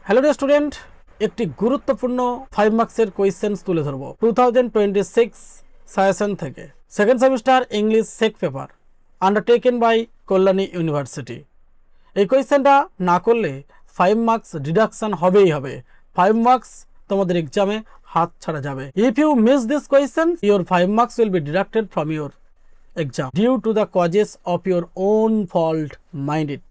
Hello dear student, একটি গুরুত্বপূর্ণ 5 মার্কসের কোয়েশ্চেন্স তুলে ধরব 2026 সাজেশন থেকে second semester English SEC paper undertaken by Kalyani university. এই কোয়েশ্চেনটা না করলে 5 মার্কস ডিডাকশন হবেই হবে। 5 মার্কস তোমাদের এক্সামে হাত ছাড়া যাবে। If you miss this question your 5 marks will be deducted from your exam due to the causes of your own fault. Mind it.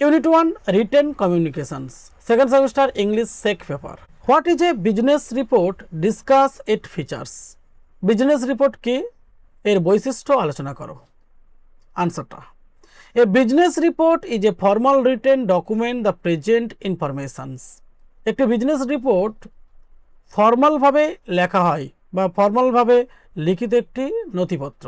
Unit 1 Written Communications, second semester English Sec paper. What is a business report? Discuss its features. Business report কি এর বৈশিষ্ট্য আলোচনা করো। আনসারটা, a business report is a formal written document that present informations. একটি business report ফর্মালভাবে লেখা হয় বা ফর্মালভাবে লিখিত একটি নথিপত্র।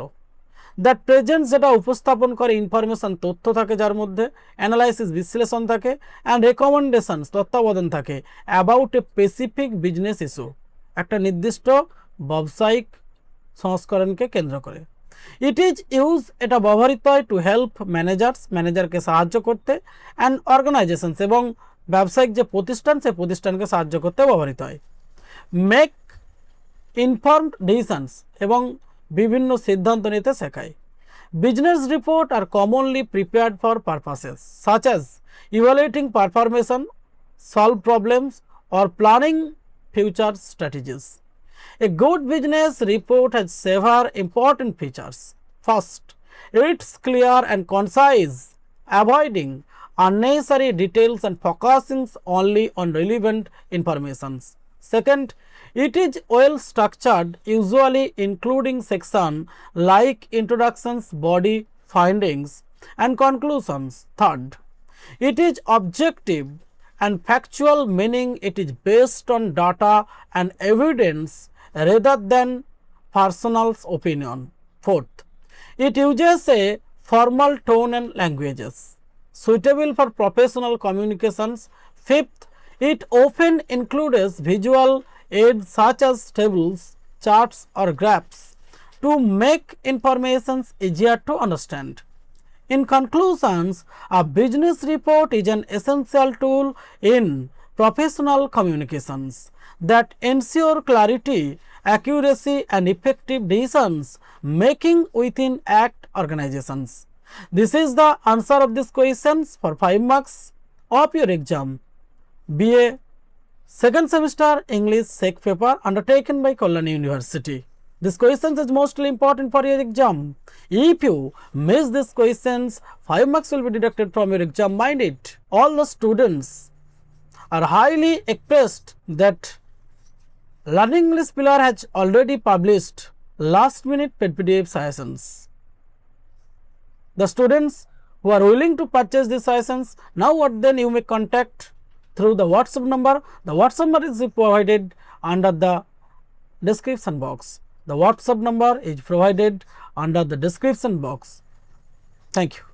দ্যাট প্রেজেন্ট যেটা উপস্থাপন করে ইনফরমেশন তথ্য থাকে, যার মধ্যে অ্যানালাইসিস বিশ্লেষণ থাকে, অ্যান্ড রেকমেন্ডেশনস তত্ত্বাবধান থাকে about a specific business issue একটা নির্দিষ্ট ব্যবসায়িক সংস্করণকে কেন্দ্র করে। ইট ইজ ইউজ এটা ব্যবহৃত হয় টু হেল্প ম্যানেজারকে সাহায্য করতে, অ্যান্ড অর্গানাইজেশনস এবং ব্যবসায়িক যে প্রতিষ্ঠান সে প্রতিষ্ঠানকে সাহায্য করতে ব্যবহৃত হয়। মেক ইনফর্মড ডিসিশনস এবং বিভিন্ন সিদ্ধান্ত নিতে শেখায়। Business report are commonly prepared for purposes such as evaluating performance, solve problems or planning future strategies. A good business report has several important features. First, it's clear and concise, avoiding unnecessary details and focusing only on relevant information. Second, it is well structured, usually including sections like introductions, body, findings, and conclusions. Third, it is objective and factual, meaning it is based on data and evidence rather than personal opinion. Fourth, it uses a formal tone and languages suitable for professional communications. Fifth, it often includes visual aids such as tables, charts, or graphs to make information easier to understand. In conclusions, a business report is an essential tool in professional communications that ensure clarity, accuracy, and effective decisions making within act organizations. This is the answer of these questions for 5 marks of your exam BA second semester English Sec paper undertaken by Kolkata University. This question is mostly important for your exam. If you miss these questions, 5 marks will be deducted from your exam. Mind it. All the students are highly impressed that Learning English Pillar has already published last minute PDF suggestions. The students who are willing to purchase these suggestions, now what then you may contact through the WhatsApp number. The WhatsApp number is provided under the description box. The WhatsApp number is provided under the description box. Thank you.